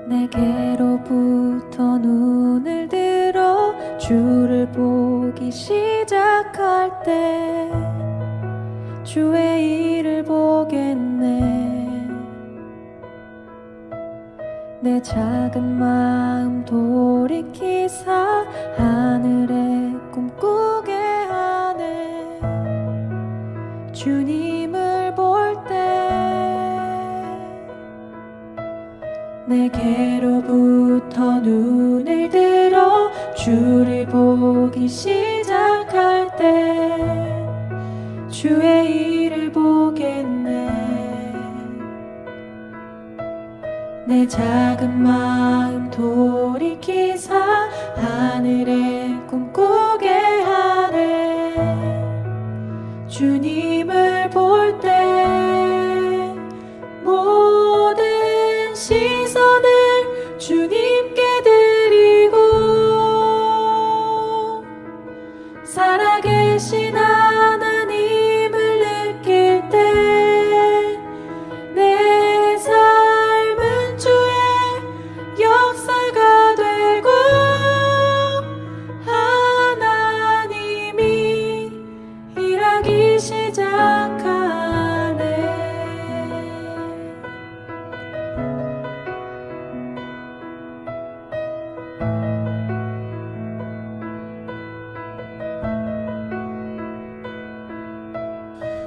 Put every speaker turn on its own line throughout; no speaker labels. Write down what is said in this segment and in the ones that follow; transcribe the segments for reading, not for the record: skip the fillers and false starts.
내게로부터 눈을 들어 주를 보기 시작할 때 주의 일을 보겠네. 내 작은 마음 돌이키사 하늘에 꿈꾸게 하네. 주님을 볼 때 내게로부터 눈을 들어 주를 보기 시작할 때 주의 일을 보겠네. 내 작은 마음 돌이키사 하늘에 꿈꾸게 하네. 주님을 볼 때 모든 시선을 주님께 드리고 살아계신 하나님을 느낄 때 내 삶은 주의 역사가 되고 하나님이 일하기 시작하네.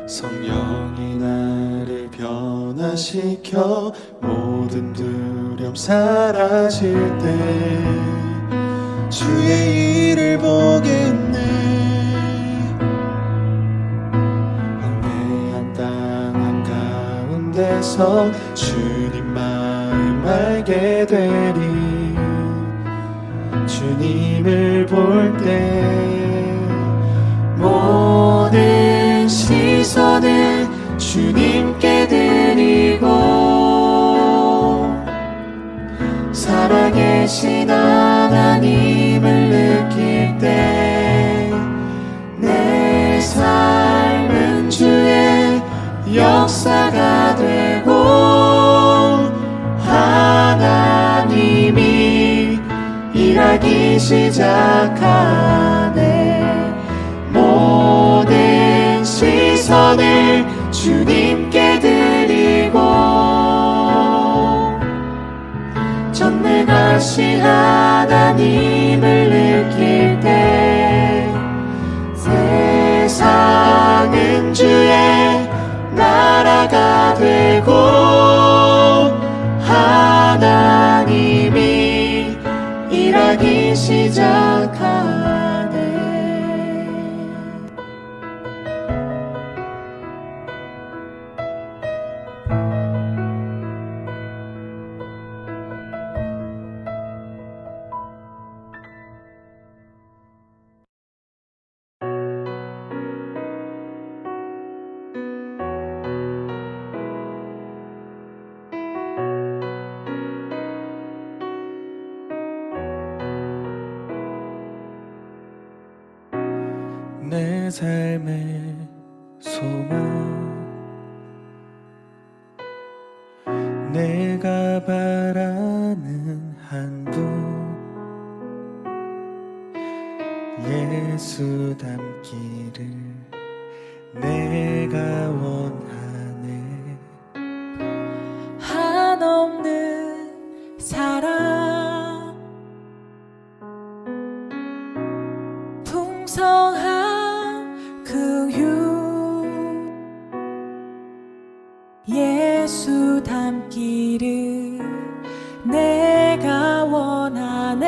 성령이 나를 변화시켜 모든 두려움 사라질 때 주의 일을 보겠네. 황폐한 땅 한가운데서 주님 마음 알게 되리. 주님을 볼 때 모든 시선을 주님께 드리고 살아계신 하나님을 느낄 때 내 삶은 주의 역사가 되고 하나님이 일하기 시작하네. 모든 시선을 주님께 드리고 전능하신 하나님을 느낄 때 세상은 주의 나라가 되고 하나님이 일하기 시작하네.
내 삶의 소망 내가 바라는 한 분 예수 닮기를 내가 원하네.
한없는 사랑 풍성한 긍휼 예수 닮기를 내가 원하네.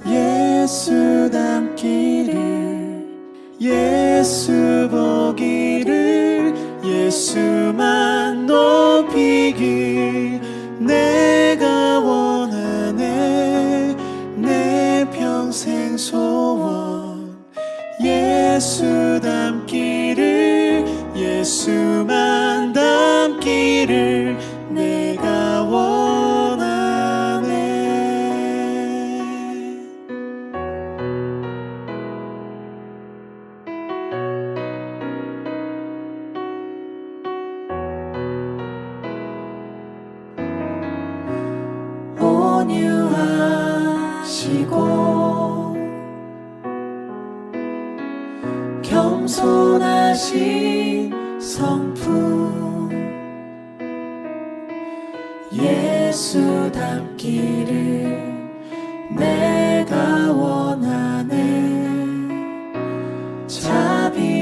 예수 닮기를 예수 보기를 예수만 높이길 내가 원하네. 내 평생 소원 예수 닮기를 예수만 닮기를 내가 원하네.
완전하신 성품 예수 닮기를 내가 원하네. 자비하시고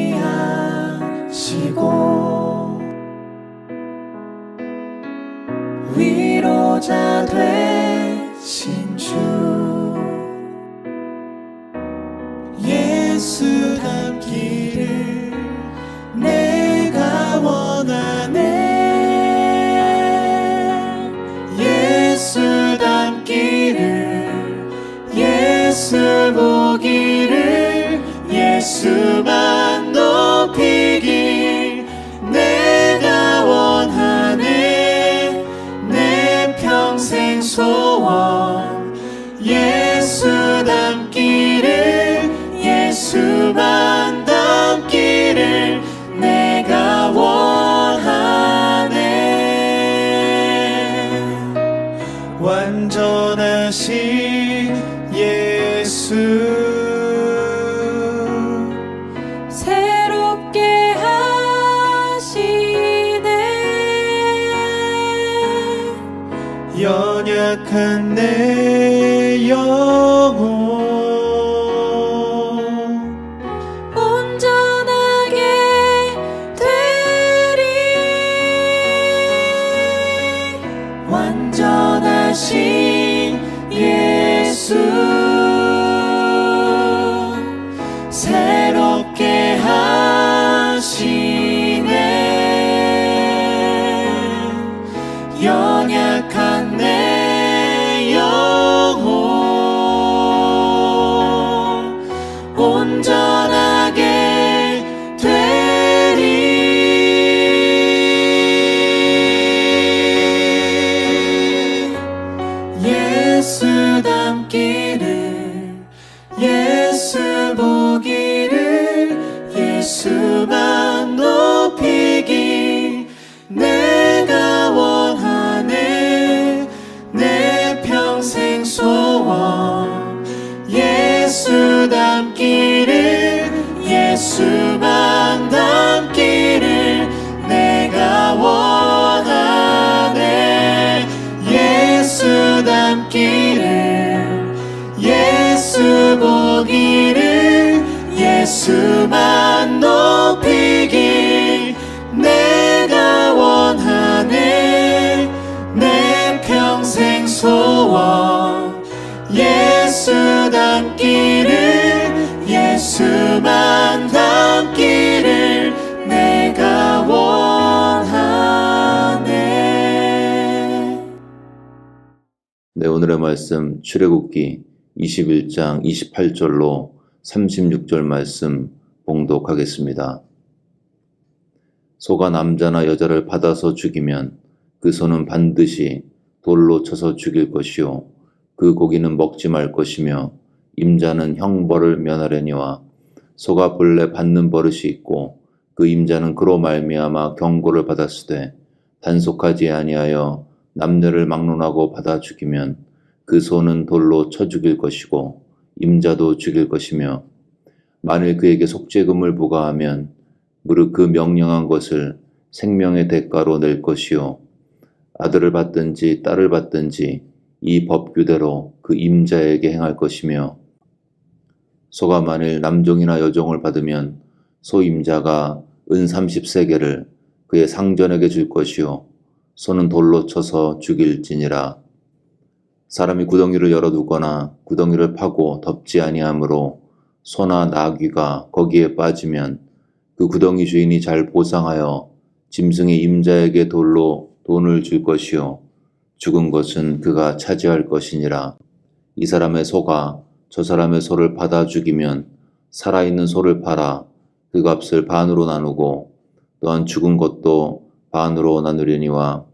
위로자 되신 주
예수 닮기를 내가 원하네. 예수 닮기를 예수 보기를 예수만 높이길 내가 원하네. 내 평생 소원 예수 닮기를 예수만 닮기를 내가 원하네. 완전하신 예수
새롭게 하시네.
연약한 내 영혼
온전하게 되리. 완전하신 예수 새롭게 하시네. 연약한 내 영혼 온전하게 되리. 예수 닮기를 예수 보기를 예수만 높이길 내가 원하네. 내 평생 소원 예수 닮기를 예수만 닮기를 내가 원하네. 예수 닮기를 예수 보기를 예수만 높이길 내가 원하네. 내 평생 소원 예수 닮기를 예수만 닮기를 내가 원하네.
네, 오늘의 말씀 출애굽기 21장 28절로 36절 말씀 봉독하겠습니다. 소가 남자나 여자를 받아서 죽이면 그 소는 반드시 돌로 쳐서 죽일 것이요 그 고기는 먹지 말 것이며 임자는 형벌을 면하려니와 소가 본래 받는 버릇이 있고 그 임자는 그로 말미암아 경고를 받았으되 단속하지 아니하여 남녀를 막론하고 받아 죽이면 그 소는 돌로 쳐 죽일 것이고 임자도 죽일 것이며 만일 그에게 속죄금을 부과하면 무릇 그 명령한 것을 생명의 대가로 낼 것이요 아들을 받든지 딸을 받든지 이 법규대로 그 임자에게 행할 것이며 소가 만일 남종이나 여종을 받으면 소 임자가 은 30세겔을 그의 상전에게 줄 것이요 소는 돌로 쳐서 죽일지니라. 사람이 구덩이를 열어두거나 구덩이를 파고 덮지 아니하므로 소나 나귀가 거기에 빠지면 그 구덩이 주인이 잘 보상하여 짐승의 임자에게 돌로 돈을 줄 것이요 죽은 것은 그가 차지할 것이니라. 이 사람의 소가 저 사람의 소를 받아 죽이면 살아있는 소를 팔아 그 값을 반으로 나누고 또한 죽은 것도 반으로 나누려니와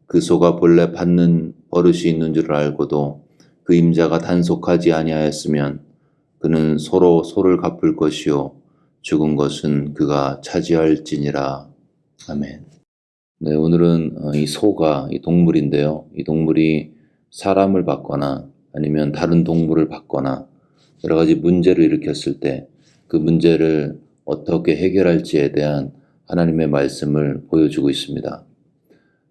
그 소가 본래 받는 버릇이 있는 줄 알고도 그 임자가 단속하지 아니하였으면 그는 서로 소를 갚을 것이요 죽은 것은 그가 차지할지니라. 아멘. 네, 오늘은 이 소가 이 동물인데요. 이 동물이 사람을 받거나 아니면 다른 동물을 받거나 여러 가지 문제를 일으켰을 때 그 문제를 어떻게 해결할지에 대한 하나님의 말씀을 보여주고 있습니다.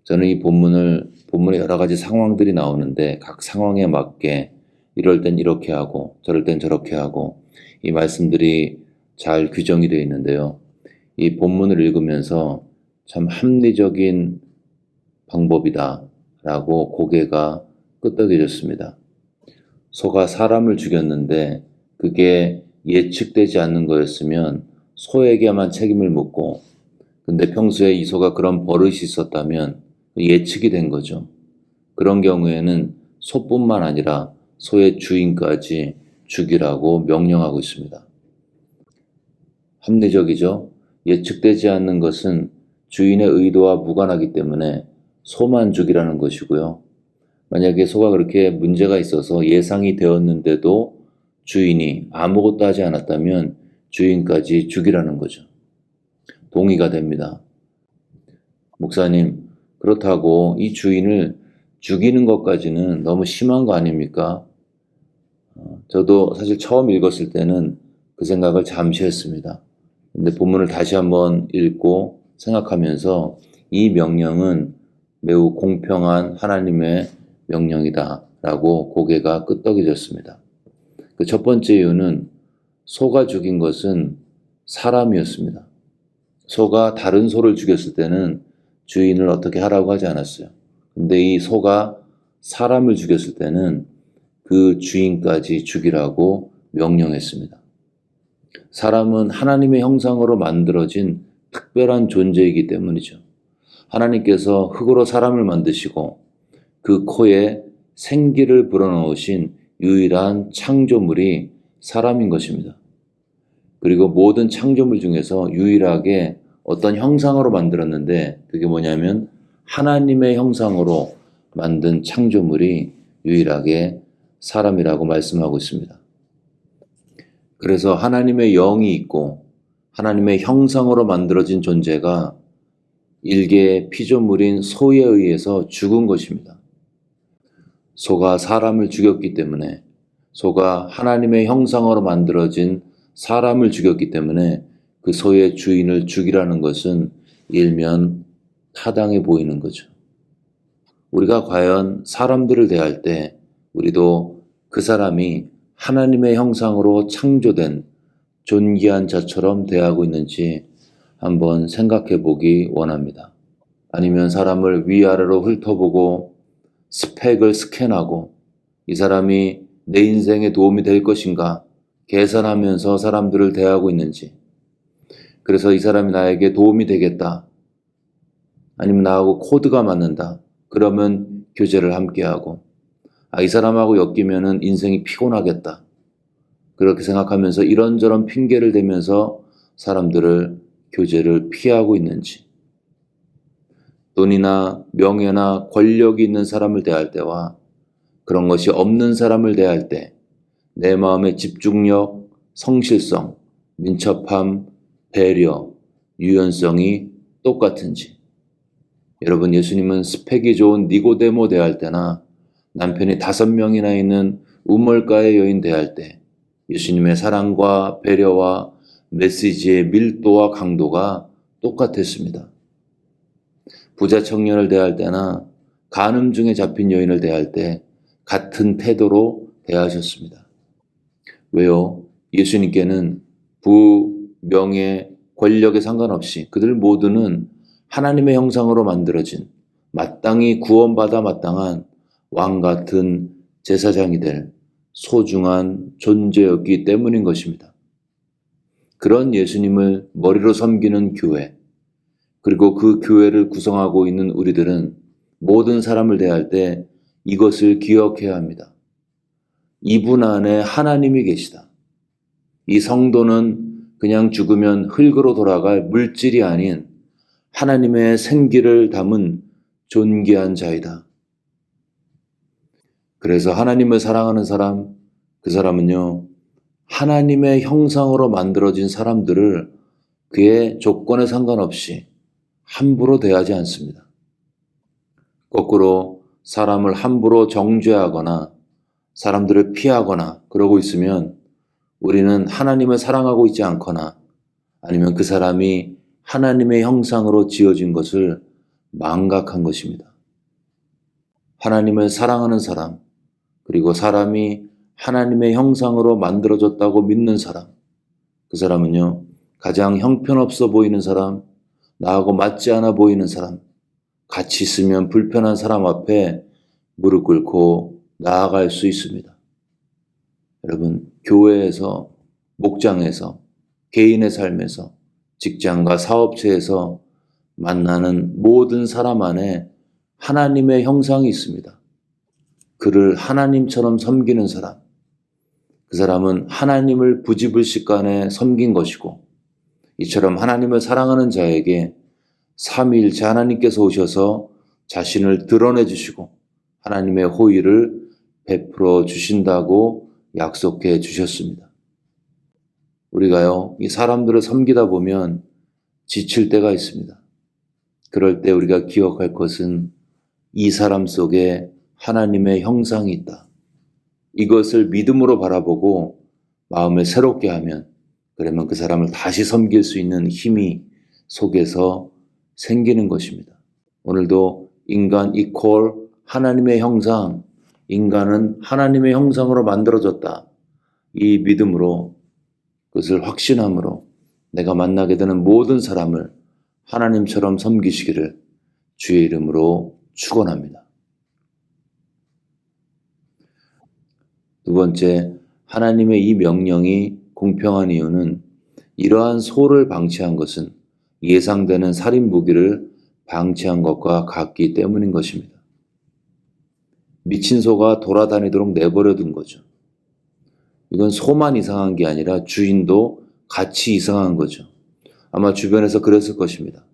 저는 이 본문에 여러 가지 상황들이 나오는데 각 상황에 맞게 이럴 땐 이렇게 하고 저럴 땐 저렇게 하고 이 말씀들이 잘 규정이 되어 있는데요. 이 본문을 읽으면서 참 합리적인 방법이다라고 고개가 끄덕여졌습니다. 소가 사람을 죽였는데 그게 예측되지 않는 거였으면 소에게만 책임을 묻고, 근데 평소에 이 소가 그런 버릇이 있었다면 예측이 된 거죠. 그런 경우에는 소뿐만 아니라 소의 주인까지 죽이라고 명령하고 있습니다. 합리적이죠. 예측되지 않는 것은 주인의 의도와 무관하기 때문에 소만 죽이라는 것이고요. 만약에 소가 그렇게 문제가 있어서 예상이 되었는데도 주인이 아무것도 하지 않았다면 주인까지 죽이라는 거죠. 동의가 됩니다. 목사님, 그렇다고 이 주인을 죽이는 것까지는 너무 심한 거 아닙니까? 저도 사실 처음 읽었을 때는 그 생각을 잠시 했습니다. 근데 본문을 다시 한번 읽고 생각하면서 이 명령은 매우 공평한 하나님의 명령이다라고 고개가 끄덕여졌습니다. 그 첫 번째 이유는 소가 죽인 것은 사람이었습니다. 소가 다른 소를 죽였을 때는 주인을 어떻게 하라고 하지 않았어요. 근데 이 소가 사람을 죽였을 때는 그 주인까지 죽이라고 명령했습니다. 사람은 하나님의 형상으로 만들어진 특별한 존재이기 때문이죠. 하나님께서 흙으로 사람을 만드시고 그 코에 생기를 불어넣으신 유일한 창조물이 사람인 것입니다. 그리고 모든 창조물 중에서 유일하게 어떤 형상으로 만들었는데 그게 뭐냐면 하나님의 형상으로 만든 창조물이 유일하게 사람이라고 말씀하고 있습니다. 그래서 하나님의 영이 있고 하나님의 형상으로 만들어진 존재가 일개의 피조물인 소에 의해서 죽은 것입니다. 소가 사람을 죽였기 때문에, 소가 하나님의 형상으로 만들어진 사람을 죽였기 때문에 그 소의 주인을 죽이라는 것은 일면 타당해 보이는 거죠. 우리가 과연 사람들을 대할 때 우리도 그 사람이 하나님의 형상으로 창조된 존귀한 자처럼 대하고 있는지 한번 생각해 보기 원합니다. 아니면 사람을 위아래로 훑어보고 스펙을 스캔하고 이 사람이 내 인생에 도움이 될 것인가 계산하면서 사람들을 대하고 있는지, 그래서 이 사람이 나에게 도움이 되겠다, 아니면 나하고 코드가 맞는다, 그러면 교제를 함께하고, 이 사람하고 엮이면은 인생이 피곤하겠다, 그렇게 생각하면서 이런저런 핑계를 대면서 사람들을 교제를 피하고 있는지, 돈이나 명예나 권력이 있는 사람을 대할 때와 그런 것이 없는 사람을 대할 때 내 마음의 집중력, 성실성, 민첩함, 배려, 유연성이 똑같은지, 여러분, 예수님은 스펙이 좋은 니고데모 대할 때나 남편이 5명이나 있는 우물가의 여인 대할 때 예수님의 사랑과 배려와 메시지의 밀도와 강도가 똑같았습니다. 부자 청년을 대할 때나 간음 중에 잡힌 여인을 대할 때 같은 태도로 대하셨습니다. 왜요? 예수님께는 부, 명예, 권력에 상관없이 그들 모두는 하나님의 형상으로 만들어진 마땅히 구원받아 마땅한 왕 같은 제사장이 될 소중한 존재였기 때문인 것입니다. 그런 예수님을 머리로 섬기는 교회, 그리고 그 교회를 구성하고 있는 우리들은 모든 사람을 대할 때 이것을 기억해야 합니다. 이분 안에 하나님이 계시다. 이 성도는 그냥 죽으면 흙으로 돌아갈 물질이 아닌 하나님의 생기를 담은 존귀한 자이다. 그래서 하나님을 사랑하는 사람, 그 사람은요, 하나님의 형상으로 만들어진 사람들을 그의 조건에 상관없이 함부로 대하지 않습니다. 거꾸로 사람을 함부로 정죄하거나 사람들을 피하거나 그러고 있으면 우리는 하나님을 사랑하고 있지 않거나 아니면 그 사람이 하나님의 형상으로 지어진 것을 망각한 것입니다. 하나님을 사랑하는 사람, 그리고 사람이 하나님의 형상으로 만들어졌다고 믿는 사람, 그 사람은요, 가장 형편없어 보이는 사람, 나하고 맞지 않아 보이는 사람, 같이 있으면 불편한 사람 앞에 무릎 꿇고 나아갈 수 있습니다. 여러분, 교회에서, 목장에서, 개인의 삶에서, 직장과 사업체에서 만나는 모든 사람 안에 하나님의 형상이 있습니다. 그를 하나님처럼 섬기는 사람, 그 사람은 하나님을 부지불식간에 섬긴 것이고, 이처럼 하나님을 사랑하는 자에게 삼위일체 하나님께서 오셔서 자신을 드러내 주시고 하나님의 호의를 베풀어 주신다고 약속해 주셨습니다. 우리가요, 이 사람들을 섬기다 보면 지칠 때가 있습니다. 그럴 때 우리가 기억할 것은 이 사람 속에 하나님의 형상이 있다. 이것을 믿음으로 바라보고 마음을 새롭게 하면, 그러면 그 사람을 다시 섬길 수 있는 힘이 속에서 생기는 것입니다. 오늘도 인간 이퀄 하나님의 형상, 인간은 하나님의 형상으로 만들어졌다. 이 믿음으로, 그것을 확신함으로 내가 만나게 되는 모든 사람을 하나님처럼 섬기시기를 주의 이름으로 축원합니다. 두 번째, 하나님의 이 명령이 공평한 이유는 이러한 소를 방치한 것은 예상되는 살인 무기를 방치한 것과 같기 때문인 것입니다. 미친 소가 돌아다니도록 내버려 둔 거죠. 이건 소만 이상한 게 아니라 주인도 같이 이상한 거죠. 아마 주변에서 그랬을 것입니다.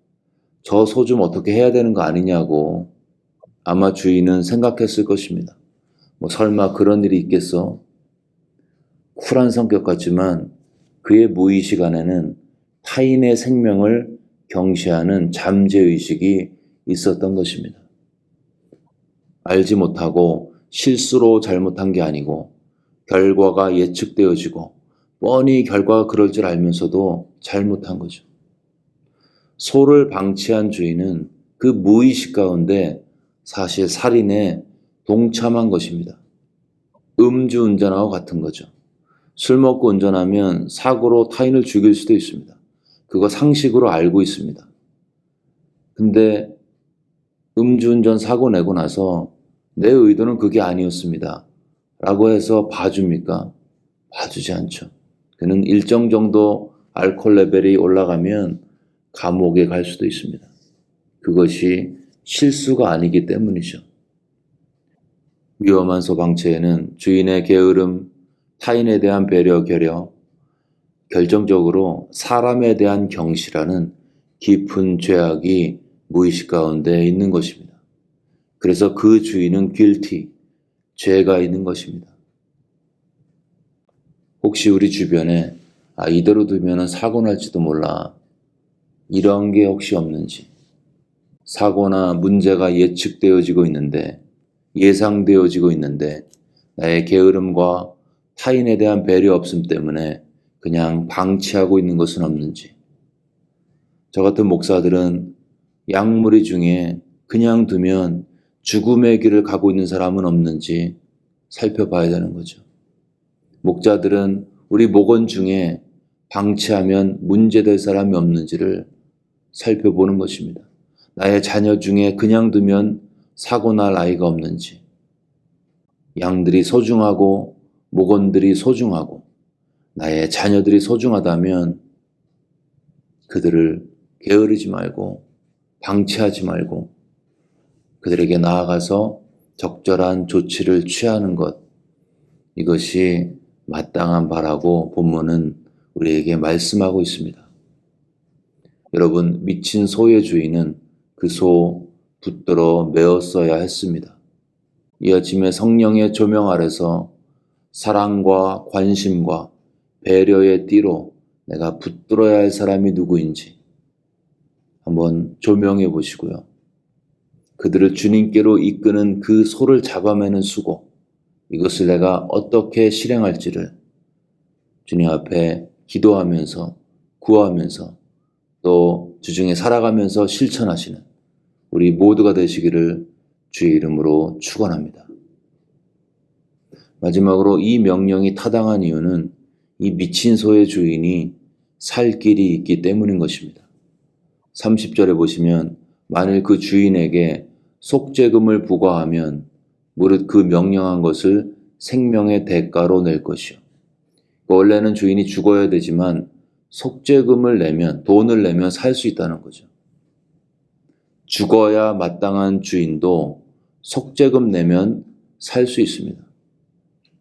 저 소 좀 어떻게 해야 되는 거 아니냐고 아마 주인은 생각했을 것입니다. 뭐 설마 그런 일이 있겠어? 쿨한 성격 같지만 그의 무의식 안에는 타인의 생명을 경시하는 잠재의식이 있었던 것입니다. 알지 못하고 실수로 잘못한 게 아니고 결과가 예측되어지고 뻔히 결과가 그럴 줄 알면서도 잘못한 거죠. 소를 방치한 주인은 그 무의식 가운데 사실 살인에 동참한 것입니다. 음주운전하고 같은 거죠. 술 먹고 운전하면 사고로 타인을 죽일 수도 있습니다. 그거 상식으로 알고 있습니다. 근데 음주운전 사고 내고 나서 내 의도는 그게 아니었습니다. 라고 해서 봐줍니까? 봐주지 않죠. 그는 일정 정도 알코올 레벨이 올라가면 감옥에 갈 수도 있습니다. 그것이 실수가 아니기 때문이죠. 위험한 소 방치에는 주인의 게으름, 타인에 대한 배려, 결여, 결정적으로 사람에 대한 경시라는 깊은 죄악이 무의식 가운데 있는 것입니다. 그래서 그 주인은 guilty, 죄가 있는 것입니다. 혹시 우리 주변에 이대로 두면 사고 날지도 몰라, 이런 게 혹시 없는지, 사고나 문제가 예측되어지고 있는데, 예상되어지고 있는데 나의 게으름과 타인에 대한 배려 없음 때문에 그냥 방치하고 있는 것은 없는지, 저 같은 목사들은 양무리 중에 그냥 두면 죽음의 길을 가고 있는 사람은 없는지 살펴봐야 되는 거죠. 목자들은 우리 목원 중에 방치하면 문제될 사람이 없는지를 살펴보는 것입니다. 나의 자녀 중에 그냥 두면 사고 날 아이가 없는지, 양들이 소중하고 목원들이 소중하고 나의 자녀들이 소중하다면 그들을 게으르지 말고 방치하지 말고 그들에게 나아가서 적절한 조치를 취하는 것, 이것이 마땅한 바라고 본문은 우리에게 말씀하고 있습니다. 여러분, 미친 소의 주인은 그 소 붙들어 메었어야 했습니다. 이 아침에 성령의 조명 아래서 사랑과 관심과 배려의 띠로 내가 붙들어야 할 사람이 누구인지 한번 조명해 보시고요. 그들을 주님께로 이끄는 그 소를 잡아매는 수고, 이것을 내가 어떻게 실행할지를 주님 앞에 기도하면서 구하면서 또 주중에 살아가면서 실천하시는 우리 모두가 되시기를 주의 이름으로 축원합니다. 마지막으로 이 명령이 타당한 이유는 이 미친 소의 주인이 살 길이 있기 때문인 것입니다. 30절에 보시면 만일 그 주인에게 속죄금을 부과하면 무릇 그 명령한 것을 생명의 대가로 낼 것이요. 원래는 주인이 죽어야 되지만 속죄금을 내면, 돈을 내면 살 수 있다는 거죠. 죽어야 마땅한 주인도 속죄금 내면 살 수 있습니다.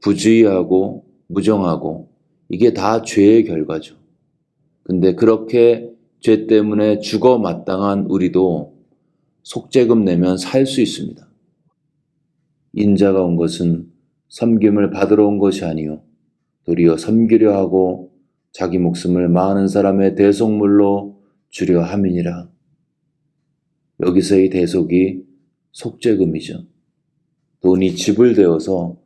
부주의하고 무정하고 이게 다 죄의 결과죠. 근데 그렇게 죄 때문에 죽어 마땅한 우리도 속죄금 내면 살 수 있습니다. 인자가 온 것은 섬김을 받으러 온 것이 아니요 도리어 섬기려 하고 자기 목숨을 많은 사람의 대속물로 주려 함이니라. 여기서의 대속이 속죄금이죠. 돈이 지불되어서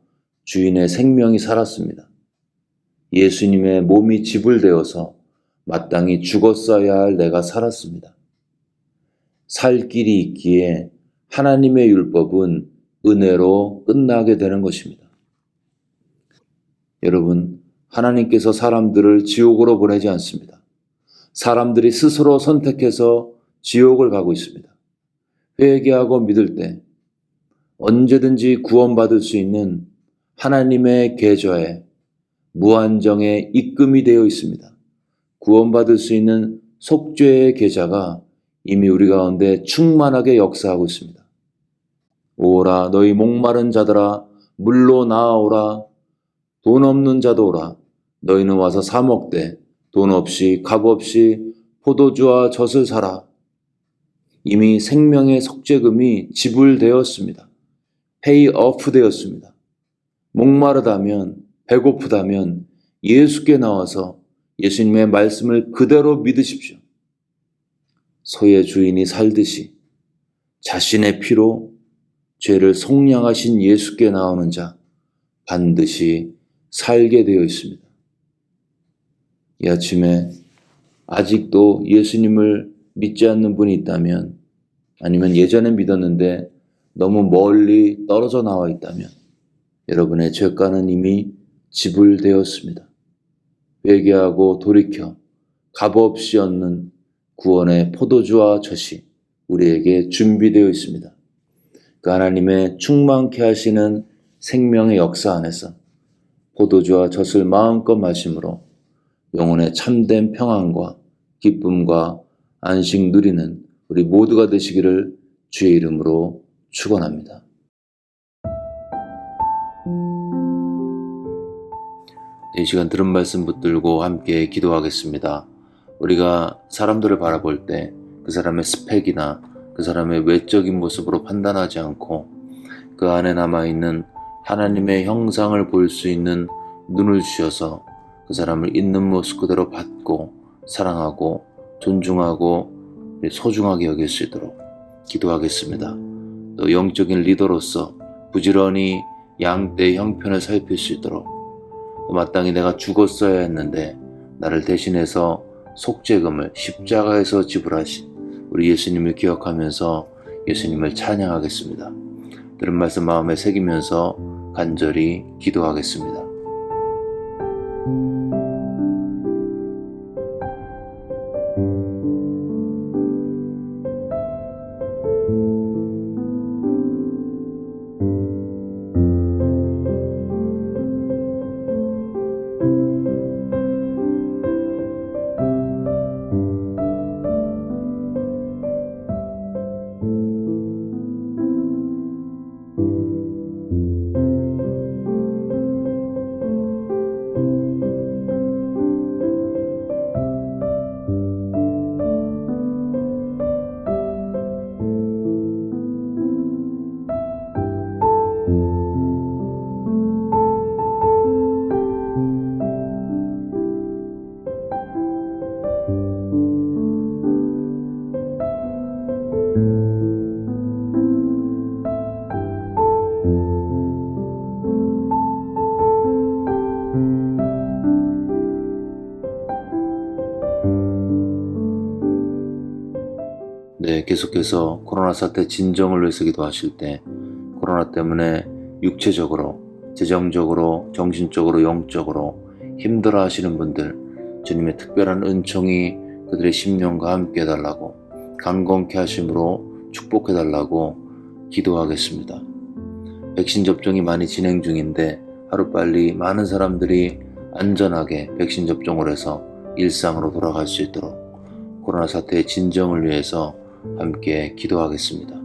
주인의 생명이 살았습니다. 예수님의 몸이 지불되어서 마땅히 죽었어야 할 내가 살았습니다. 살 길이 있기에 하나님의 율법은 은혜로 끝나게 되는 것입니다. 여러분, 하나님께서 사람들을 지옥으로 보내지 않습니다. 사람들이 스스로 선택해서 지옥을 가고 있습니다. 회개하고 믿을 때 언제든지 구원받을 수 있는 하나님의 계좌에 무한정의 입금이 되어 있습니다. 구원받을 수 있는 속죄의 계좌가 이미 우리 가운데 충만하게 역사하고 있습니다. 오라 너희 목마른 자들아 물로 나아오라. 돈 없는 자도 오라. 너희는 와서 사 먹되 돈 없이 값 없이 포도주와 젖을 사라. 이미 생명의 속죄금이 지불되었습니다. 페이 오프 되었습니다. 목마르다면 배고프다면 예수께 나와서 예수님의 말씀을 그대로 믿으십시오. 소의 주인이 살듯이 자신의 피로 죄를 속량하신 예수께 나오는 자 반드시 살게 되어 있습니다. 이 아침에 아직도 예수님을 믿지 않는 분이 있다면 아니면 예전에 믿었는데 너무 멀리 떨어져 나와 있다면 여러분의 죄가는 이미 지불되었습니다. 회개하고 돌이켜 값없이 얻는 구원의 포도주와 젖이 우리에게 준비되어 있습니다. 그 하나님의 충만케 하시는 생명의 역사 안에서 포도주와 젖을 마음껏 마심으로 영혼의 참된 평안과 기쁨과 안식 누리는 우리 모두가 되시기를 주의 이름으로 축원합니다. 이 시간 들은 말씀 붙들고 함께 기도하겠습니다. 우리가 사람들을 바라볼 때 그 사람의 스펙이나 그 사람의 외적인 모습으로 판단하지 않고 그 안에 남아있는 하나님의 형상을 볼 수 있는 눈을 주셔서 그 사람을 있는 모습 그대로 받고 사랑하고 존중하고 소중하게 여길 수 있도록 기도하겠습니다. 또 영적인 리더로서 부지런히 양떼의 형편을 살필 수 있도록 또 마땅히 내가 죽었어야 했는데 나를 대신해서 속죄금을 십자가에서 지불하신 우리 예수님을 기억하면서 예수님을 찬양하겠습니다. 들은 말씀 마음에 새기면서 간절히 기도하겠습니다. 네, 계속해서 코로나 사태 진정을 위해서 기도하실 때 코로나 때문에 육체적으로, 재정적으로, 정신적으로, 영적으로 힘들어 하시는 분들, 주님의 특별한 은총이 그들의 심령과 함께 해달라고, 강건케 하심으로 축복해달라고 기도하겠습니다. 백신 접종이 많이 진행 중인데 하루빨리 많은 사람들이 안전하게 백신 접종을 해서 일상으로 돌아갈 수 있도록 코로나 사태의 진정을 위해서 함께 기도하겠습니다.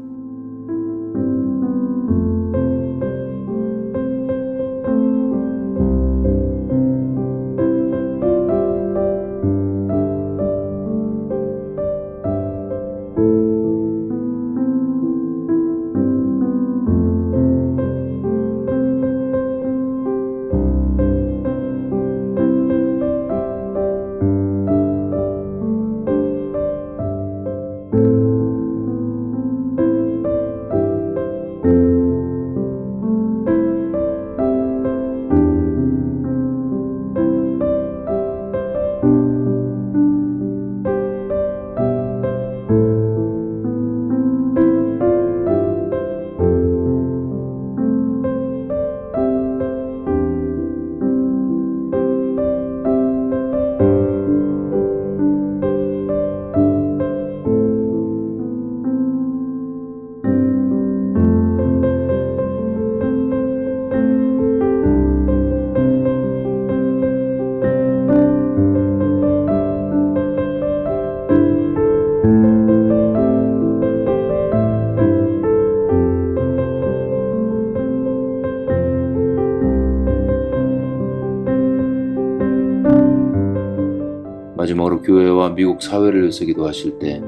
마지막으로 교회와 미국 사회를 위해서 기도하실 때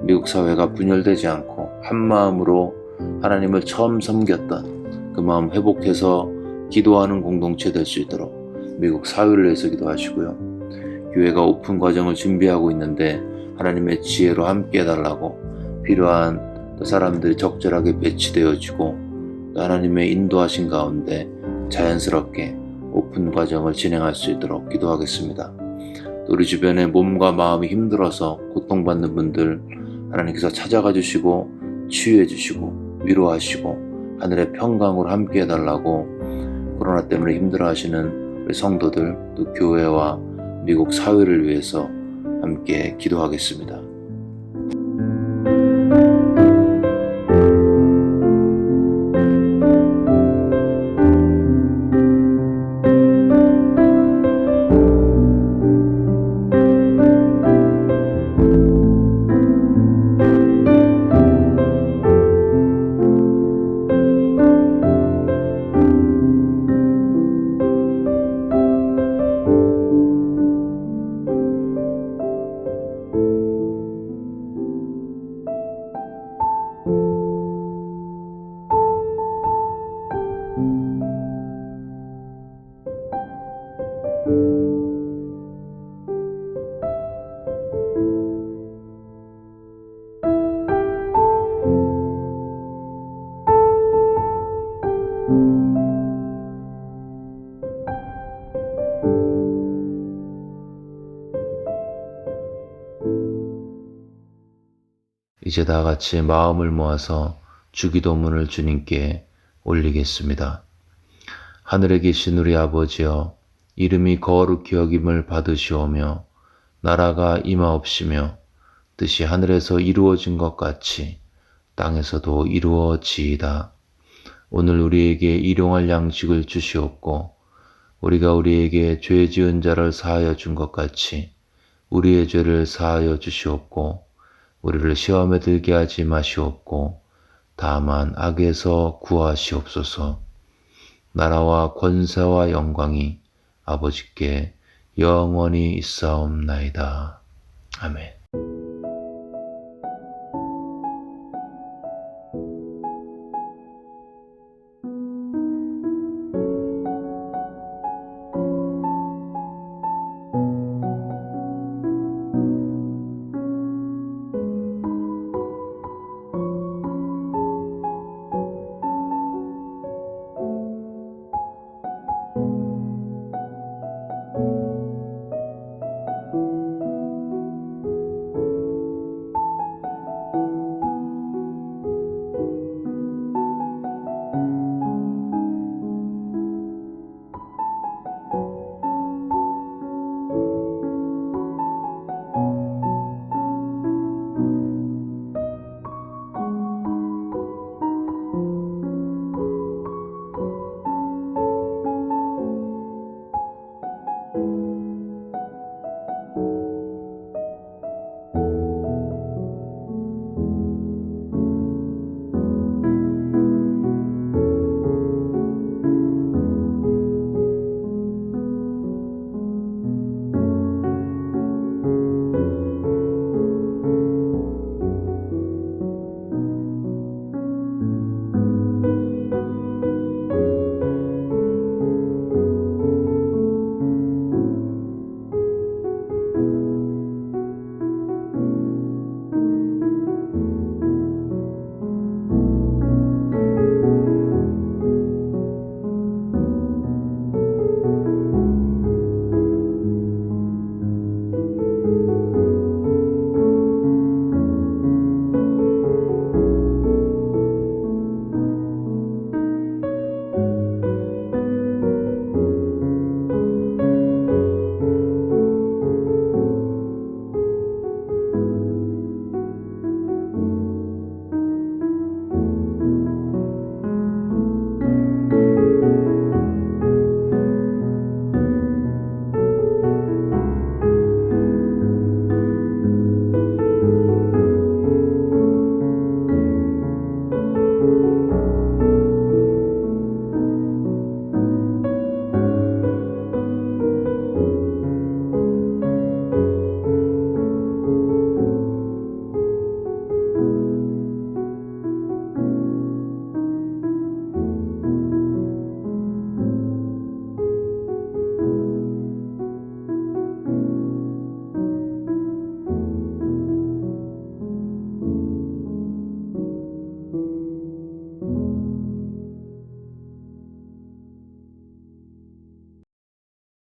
미국 사회가 분열되지 않고 한 마음으로 하나님을 처음 섬겼던 그 마음 회복해서 기도하는 공동체 될 수 있도록 미국 사회를 위해서 기도하시고요. 교회가 오픈 과정을 준비하고 있는데 하나님의 지혜로 함께 해달라고, 필요한 사람들이 적절하게 배치되어지고 하나님의 인도하신 가운데 자연스럽게 오픈 과정을 진행할 수 있도록 기도하겠습니다. 또 우리 주변에 몸과 마음이 힘들어서 고통받는 분들 하나님께서 찾아가 주시고 치유해 주시고 위로하시고 하늘의 평강으로 함께 해달라고, 코로나 때문에 힘들어 하시는 우리 성도들, 또 교회와 미국 사회를 위해서 함께 기도하겠습니다. 이제 다 같이 마음을 모아서 주기도문을 주님께 올리겠습니다. 하늘에 계신 우리 아버지여, 이름이 거룩히 여김을 받으시오며 나라가 임하옵시며 뜻이 하늘에서 이루어진 것 같이 땅에서도 이루어지이다. 오늘 우리에게 일용할 양식을 주시옵고 우리가 우리에게 죄 지은 자를 사하여 준 것 같이 우리의 죄를 사하여 주시옵고 우리를 시험에 들게 하지 마시옵고 다만 악에서 구하시옵소서. 나라와 권세와 영광이 아버지께 영원히 있사옵나이다. 아멘.